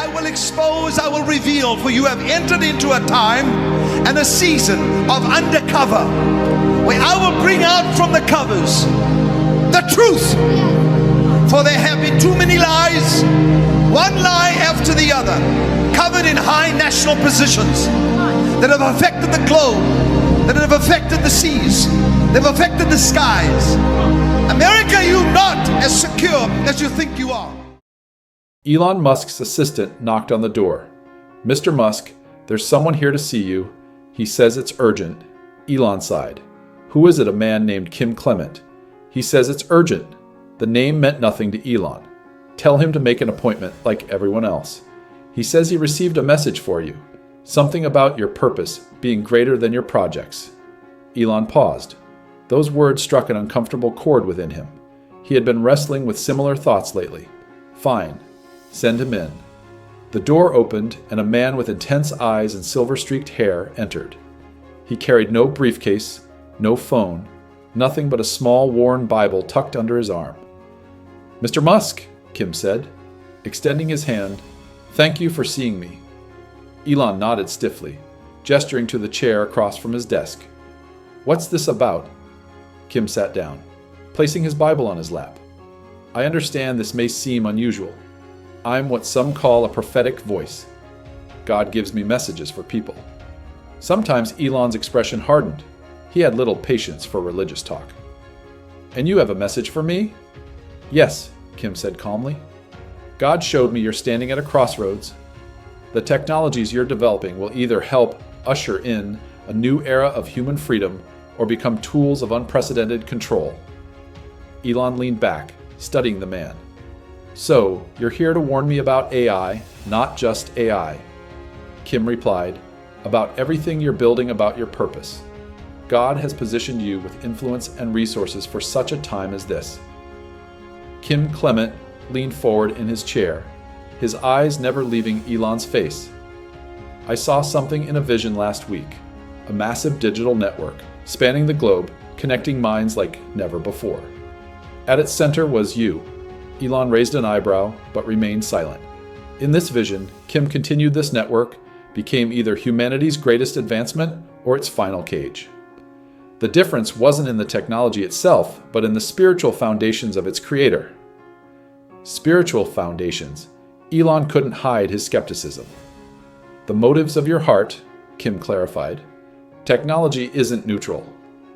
I will expose, I will reveal, for you have entered into a time and a season of undercover, where I will bring out from the covers the truth. For there have been too many lies, one lie after the other, covered in high national positions that have affected the globe, that have affected the seas, they've affected the skies. America, you're not as secure as you think you are. Elon Musk's assistant knocked on the door. "Mr. Musk, there's someone here to see you. He says it's urgent." Elon sighed. "Who is it?" A man named Kim Clement. "He says it's urgent." The name meant nothing to Elon. "Tell him to make an appointment like everyone else. He says he received a message for you. Something about your purpose being greater than your projects." Elon paused. Those words struck an uncomfortable chord within him. He had been wrestling with similar thoughts lately. "Fine. Send him in." The door opened, and a man with intense eyes and silver-streaked hair entered. He carried no briefcase, no phone, nothing but a small, worn Bible tucked under his arm. "Mr. Musk," Kim said, extending his hand, "thank you for seeing me." Elon nodded stiffly, gesturing to the chair across from his desk. "What's this about?" Kim sat down, placing his Bible on his lap. "I understand this may seem unusual. I'm what some call a prophetic voice. God gives me messages for people." Sometimes Elon's expression hardened. He had little patience for religious talk. "And you have a message for me?" "Yes," Kim said calmly. "God showed me you're standing at a crossroads. The technologies you're developing will either help usher in a new era of human freedom or become tools of unprecedented control." Elon leaned back, studying the man. "So, you're here to warn me about AI, not just AI." Kim replied, "About everything you're building about your purpose. God has positioned you with influence and resources for such a time as this." Kim Clement leaned forward in his chair, his eyes never leaving Elon's face. "I saw something in a vision last week, a massive digital network, spanning the globe, connecting minds like never before. At its center was you." Elon raised an eyebrow, but remained silent. "In this vision, Kim continued, this network became either humanity's greatest advancement or its final cage. The difference wasn't in the technology itself, but in the spiritual foundations of its creator." Spiritual foundations. Elon couldn't hide his skepticism. "The motives of your heart," Kim clarified. "Technology isn't neutral.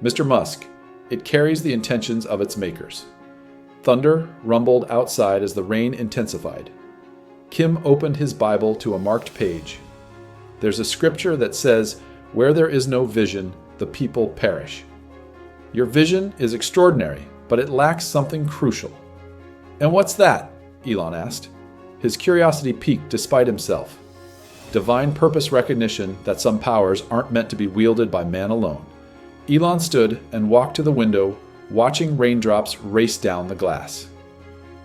Mr. Musk, it carries the intentions of its makers." Thunder rumbled outside as the rain intensified. Kim opened his Bible to a marked page. "There's a scripture that says, 'Where there is no vision, the people perish.' Your vision is extraordinary, but it lacks something crucial." "And what's that?" Elon asked. His curiosity piqued despite himself. "Divine purpose recognition that some powers aren't meant to be wielded by man alone." Elon stood and walked to the window, watching raindrops race down the glass.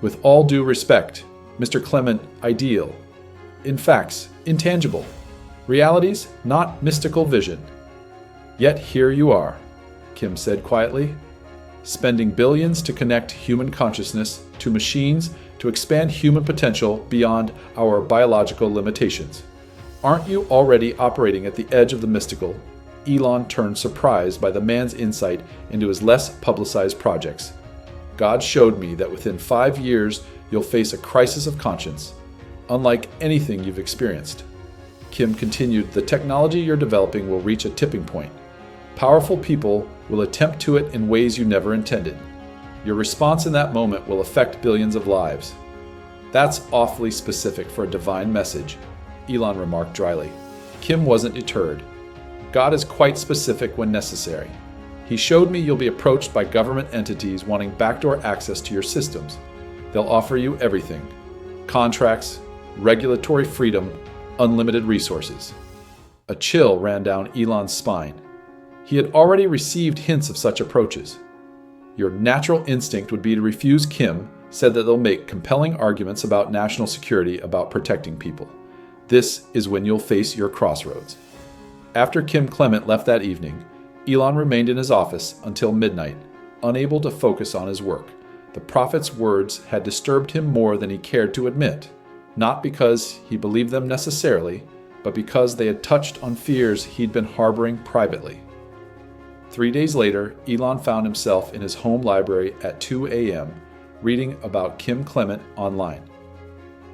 "With all due respect, Mr. Clement, ideal. In facts, intangible. Realities, not mystical vision. Yet here you are," Kim said quietly, "spending billions to connect human consciousness to machines to expand human potential beyond our biological limitations. Aren't you already operating at the edge of the mystical?" Elon turned, surprised by the man's insight into his less publicized projects. "God showed me that within 5 years you'll face a crisis of conscience, unlike anything you've experienced." Kim continued, "The technology you're developing will reach a tipping point. Powerful people will attempt to it in ways you never intended. Your response in that moment will affect billions of lives." "That's awfully specific for a divine message," Elon remarked dryly. Kim wasn't deterred. "God is quite specific when necessary. He showed me you'll be approached by government entities wanting backdoor access to your systems. They'll offer you everything: contracts, regulatory freedom, unlimited resources." A chill ran down Elon's spine. He had already received hints of such approaches. "Your natural instinct would be to refuse." Kim said that they'll make compelling arguments about national security, about protecting people. This is when you'll face your crossroads. After Kim Clement left that evening, Elon remained in his office until midnight, unable to focus on his work. The prophet's words had disturbed him more than he cared to admit. not because he believed them necessarily, but because they had touched on fears he'd been harboring privately. 3 days later, Elon found himself in his home library at 2 a.m., reading about Kim Clement online.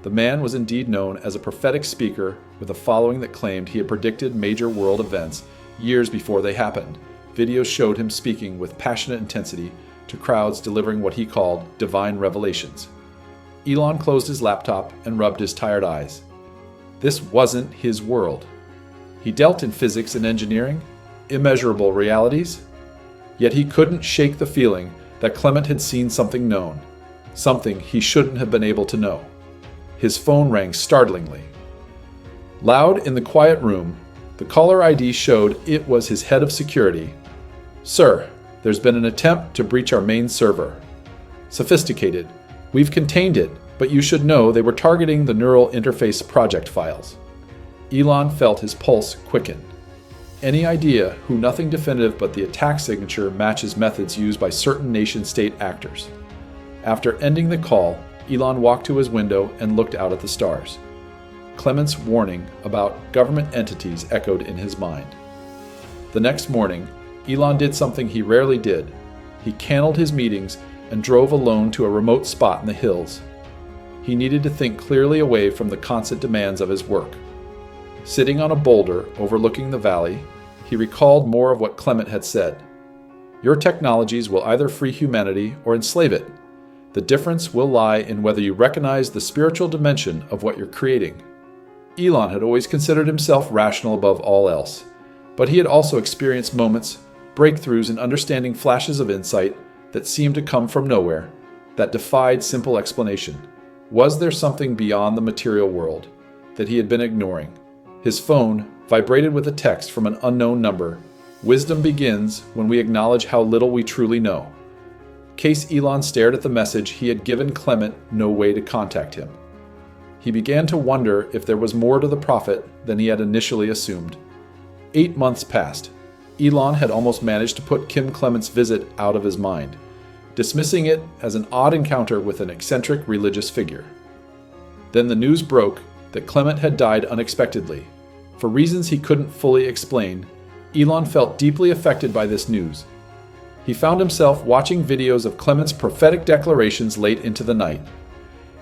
The man was indeed known as a prophetic speaker with a following that claimed he had predicted major world events years before they happened. Videos showed him speaking with passionate intensity to crowds, delivering what he called divine revelations. Elon closed his laptop and rubbed his tired eyes. This wasn't his world. He dealt in physics and engineering, immeasurable realities, yet he couldn't shake the feeling that Clement had seen something known, something he shouldn't have been able to know. His phone rang startlingly. Loud in the quiet room, the caller ID showed it was his head of security. "Sir, there's been an attempt to breach our main server. Sophisticated. We've contained it, but you should know they were targeting the neural interface project files." Elon felt his pulse quicken. Any idea who nothing definitive but the attack signature matches methods used by certain nation-state actors. After ending the call, Elon walked to his window and looked out at the stars. Clement's warning about government entities echoed in his mind. The next morning, Elon did something he rarely did. He canceled his meetings and drove alone to a remote spot in the hills. He needed to think clearly away from the constant demands of his work. Sitting on a boulder overlooking the valley, he recalled more of what Clement had said. "Your technologies will either free humanity or enslave it. The difference will lie in whether you recognize the spiritual dimension of what you're creating." Elon had always considered himself rational above all else, but he had also experienced moments, breakthroughs, and understanding flashes of insight that seemed to come from nowhere, that defied simple explanation. Was there something beyond the material world that he had been ignoring? His phone vibrated with a text from an unknown number. "Wisdom begins when we acknowledge how little we truly know." Case Elon stared at the message, he had given Clement no way to contact him. He began to wonder if there was more to the prophet than he had initially assumed. 8 months passed. Elon had almost managed to put Kim Clement's visit out of his mind, dismissing it as an odd encounter with an eccentric religious figure. Then the news broke that Clement had died unexpectedly. For reasons he couldn't fully explain, Elon felt deeply affected by this news. He found himself watching videos of Clement's prophetic declarations late into the night.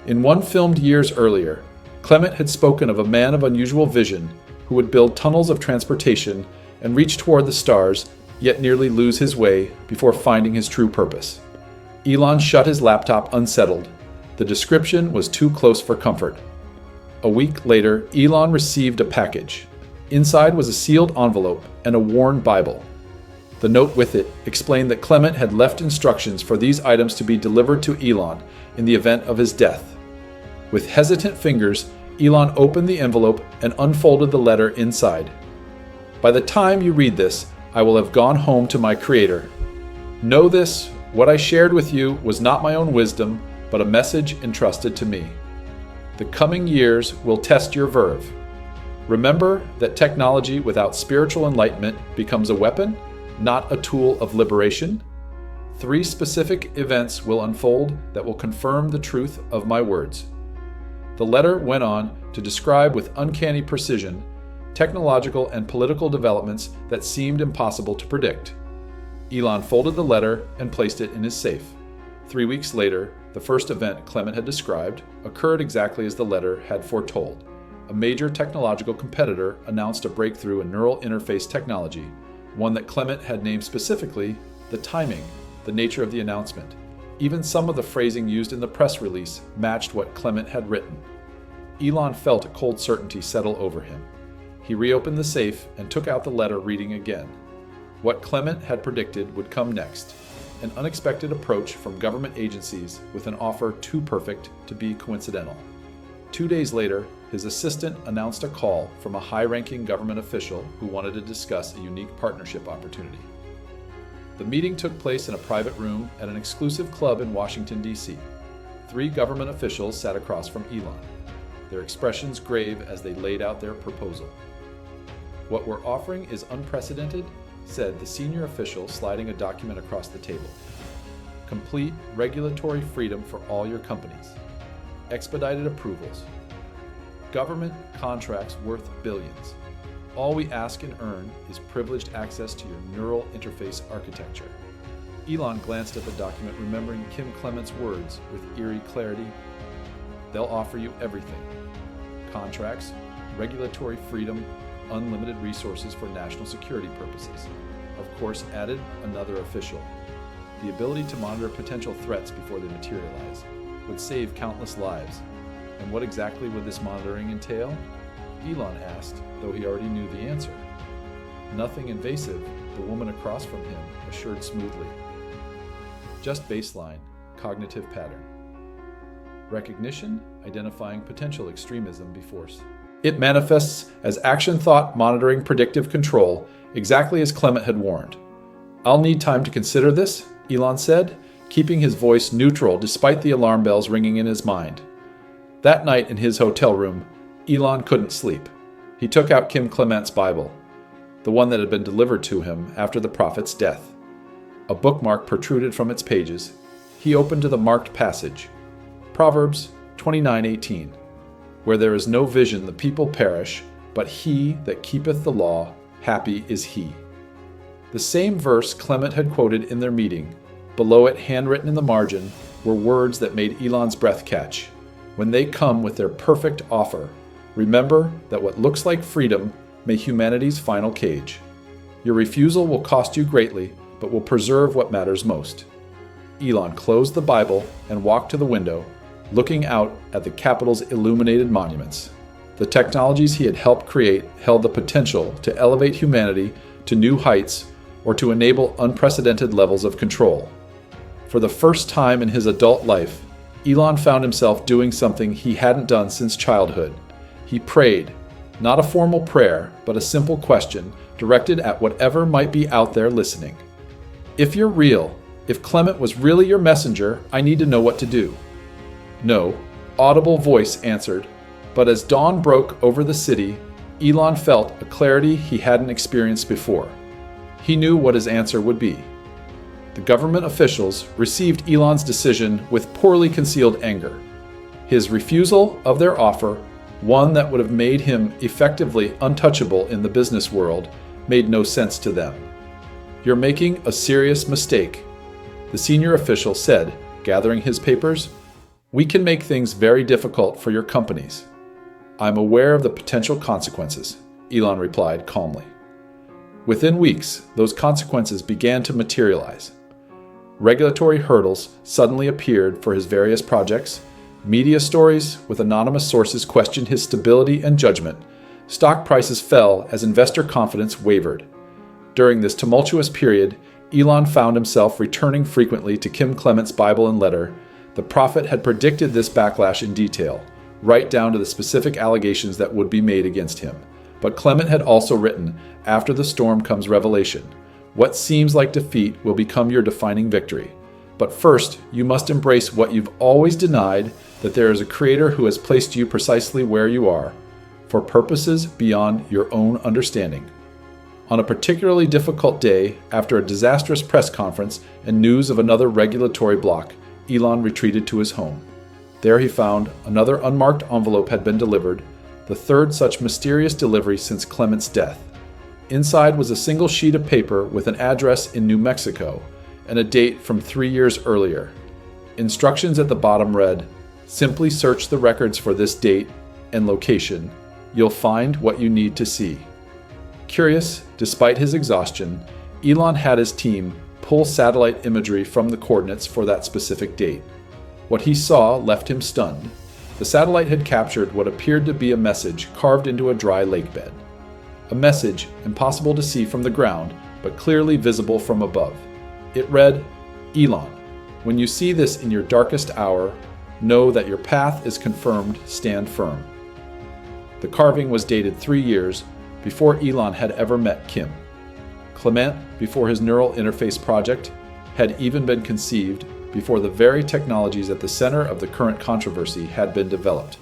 In one filmed years earlier, Clement had spoken of a man of unusual vision who would build tunnels of transportation and reach toward the stars, yet nearly lose his way before finding his true purpose. Elon shut his laptop unsettled. The description was too close for comfort. A week later, Elon received a package. Inside was a sealed envelope and a worn Bible. The note with it explained that Clement had left instructions for these items to be delivered to Elon in the event of his death. With hesitant fingers, Elon opened the envelope and unfolded the letter inside. "By the time you read this, I will have gone home to my Creator. Know this, what I shared with you was not my own wisdom, but a message entrusted to me. The coming years will test your verve. Remember that technology without spiritual enlightenment becomes a weapon, not a tool of liberation. 3 specific events will unfold that will confirm the truth of my words." The letter went on to describe with uncanny precision technological and political developments that seemed impossible to predict. Elon folded the letter and placed it in his safe. 3 weeks later, the first event Clement had described occurred exactly as the letter had foretold. A major technological competitor announced a breakthrough in neural interface technology, one that Clement had named specifically. The timing, the nature of the announcement, even some of the phrasing used in the press release matched what Clement had written. Elon felt a cold certainty settle over him. He reopened the safe and took out the letter, reading again. What Clement had predicted would come next: an unexpected approach from government agencies with an offer too perfect to be coincidental. 2 days later, his assistant announced a call from a high-ranking government official who wanted to discuss a unique partnership opportunity. The meeting took place in a private room at an exclusive club in Washington, D.C. 3 government officials sat across from Elon, their expressions grave as they laid out their proposal. "What we're offering is unprecedented," said the senior official, sliding a document across the table. "Complete regulatory freedom for all your companies. Expedited approvals. Government contracts worth billions. All we ask and earn is privileged access to your neural interface architecture. Elon glanced at the document, remembering Kim Clement's words with eerie clarity. They'll offer you everything. Contracts, regulatory freedom, unlimited resources for national security purposes. Of course, added another official. The ability to monitor potential threats before they materialize would save countless lives. And what exactly would this monitoring entail? Elon asked, though he already knew the answer. Nothing invasive, the woman across from him assured smoothly. Just baseline, cognitive pattern. Recognition, identifying potential extremism before. It manifests as action thought monitoring predictive control, exactly as Clement had warned. I'll need time to consider this, Elon said, keeping his voice neutral despite the alarm bells ringing in his mind. That night in his hotel room, Elon couldn't sleep. He took out Kim Clement's Bible, the one that had been delivered to him after the prophet's death. A bookmark protruded from its pages. He opened to the marked passage, Proverbs 29:18, where there is no vision the people perish, but he that keepeth the law, happy is he. The same verse Clement had quoted in their meeting. Below it, handwritten in the margin, were words that made Elon's breath catch. When they come with their perfect offer, remember that what looks like freedom may humanity's final cage. Your refusal will cost you greatly, but will preserve what matters most. Elon closed the Bible and walked to the window, looking out at the Capitol's illuminated monuments. The technologies he had helped create held the potential to elevate humanity to new heights or to enable unprecedented levels of control. For the first time in his adult life, Elon found himself doing something he hadn't done since childhood. He prayed, not a formal prayer, but a simple question directed at whatever might be out there listening. If you're real, if Clement was really your messenger, I need to know what to do. No, audible voice answered, but as dawn broke over the city, Elon felt a clarity he hadn't experienced before. He knew what his answer would be. The government officials received Elon's decision with poorly concealed anger. His refusal of their offer, one that would have made him effectively untouchable in the business world, made no sense to them. You're making a serious mistake, the senior official said, gathering his papers. We can make things very difficult for your companies. I'm aware of the potential consequences, Elon replied calmly. Within weeks, those consequences began to materialize. Regulatory hurdles suddenly appeared for his various projects. Media stories with anonymous sources questioned his stability and judgment. Stock prices fell as investor confidence wavered. During this tumultuous period, Elon found himself returning frequently to Kim Clement's Bible and letter. The prophet had predicted this backlash in detail, right down to the specific allegations that would be made against him. But Clement had also written, after the storm comes revelation. What seems like defeat will become your defining victory. But first, you must embrace what you've always denied, that there is a creator who has placed you precisely where you are, for purposes beyond your own understanding. On a particularly difficult day, after a disastrous press conference and news of another regulatory block, Elon retreated to his home. There he found another unmarked envelope had been delivered, the third such mysterious delivery since Clement's death. Inside was a single sheet of paper with an address in New Mexico and a date from 3 years earlier. Instructions at the bottom read, "Simply search the records for this date and location. You'll find what you need to see." Curious, despite his exhaustion, Elon had his team pull satellite imagery from the coordinates for that specific date. What he saw left him stunned. The satellite had captured what appeared to be a message carved into a dry lake bed. A message impossible to see from the ground, but clearly visible from above. It read, "Elon, when you see this in your darkest hour, know that your path is confirmed, stand firm." The carving was dated 3 years before Elon had ever met Kim. Clement, before his neural interface project, had even been conceived before the very technologies at the center of the current controversy had been developed.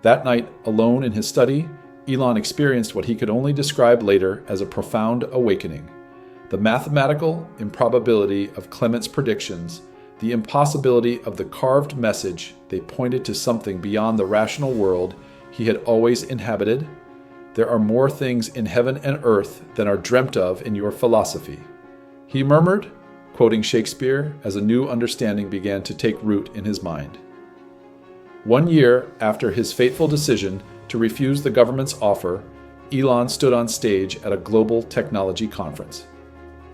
That night, alone in his study, Elon experienced what he could only describe later as a profound awakening. The mathematical improbability of Clement's predictions, the impossibility of the carved message, they pointed to something beyond the rational world he had always inhabited? There are more things in heaven and earth than are dreamt of in your philosophy. He murmured, quoting Shakespeare as a new understanding began to take root in his mind. 1 year after his fateful decision to refuse the government's offer, Elon stood on stage at a global technology conference.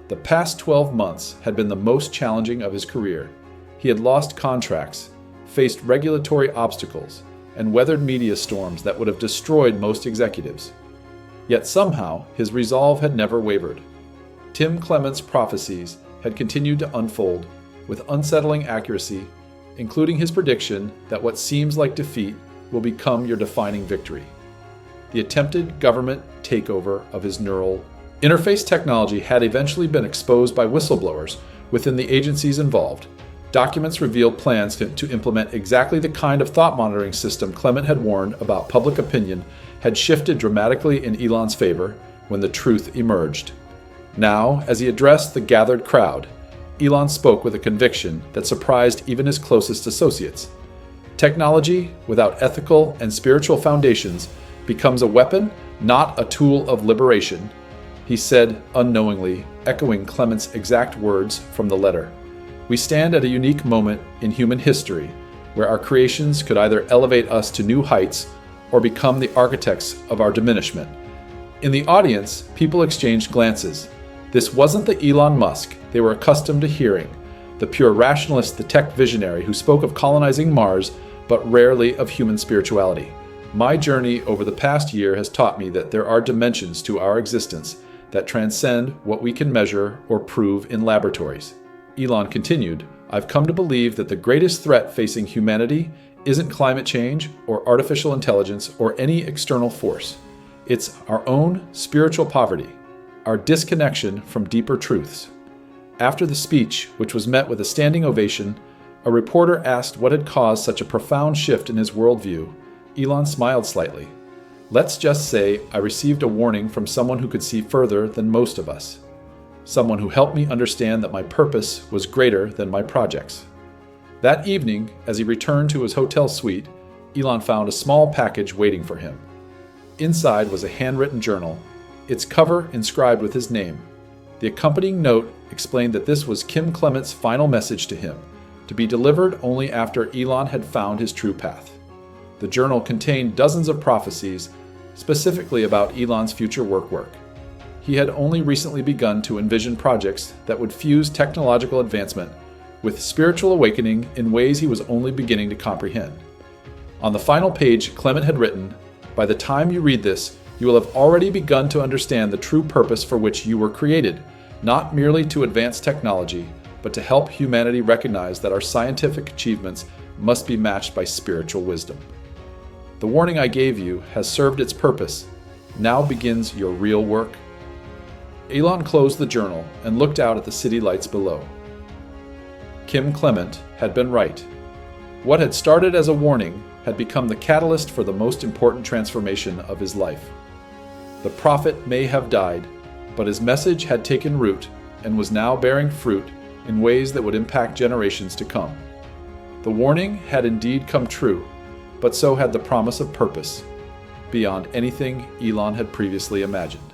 The past 12 months had been the most challenging of his career. He had lost contracts, faced regulatory obstacles, and weathered media storms that would have destroyed most executives. Yet somehow, his resolve had never wavered. Kim Clement's prophecies had continued to unfold with unsettling accuracy, including his prediction that what seems like defeat will become your defining victory. The attempted government takeover of his neural interface technology had eventually been exposed by whistleblowers within the agencies involved. Documents revealed plans to implement exactly the kind of thought monitoring system Clement had warned about. Public opinion had shifted dramatically in Elon's favor when the truth emerged. Now, as he addressed the gathered crowd, Elon spoke with a conviction that surprised even his closest associates. Technology without ethical and spiritual foundations becomes a weapon, not a tool of liberation, he said unknowingly, echoing Clement's exact words from the letter. We stand at a unique moment in human history where our creations could either elevate us to new heights or become the architects of our diminishment. In the audience, people exchanged glances. This wasn't the Elon Musk they were accustomed to hearing, the pure rationalist, the tech visionary who spoke of colonizing Mars, but rarely of human spirituality. My journey over the past year has taught me that there are dimensions to our existence that transcend what we can measure or prove in laboratories. Elon continued, I've come to believe that the greatest threat facing humanity isn't climate change or artificial intelligence or any external force. It's our own spiritual poverty, our disconnection from deeper truths. After the speech, which was met with a standing ovation, a reporter asked what had caused such a profound shift in his worldview. Elon smiled slightly. Let's just say I received a warning from someone who could see further than most of us. Someone who helped me understand that my purpose was greater than my projects. That evening, as he returned to his hotel suite, Elon found a small package waiting for him. Inside was a handwritten journal, its cover inscribed with his name. The accompanying note explained that this was Kim Clement's final message to him, to be delivered only after Elon had found his true path. The journal contained dozens of prophecies, specifically about Elon's future work. He had only recently begun to envision projects that would fuse technological advancement with spiritual awakening in ways he was only beginning to comprehend. On the final page, Clement had written, by the time you read this, you will have already begun to understand the true purpose for which you were created, not merely to advance technology, but to help humanity recognize that our scientific achievements must be matched by spiritual wisdom. The warning I gave you has served its purpose. Now begins your real work. Elon closed the journal and looked out at the city lights below. Kim Clement had been right. What had started as a warning had become the catalyst for the most important transformation of his life. The prophet may have died, but his message had taken root and was now bearing fruit in ways that would impact generations to come. The warning had indeed come true, but so had the promise of purpose, beyond anything Elon had previously imagined.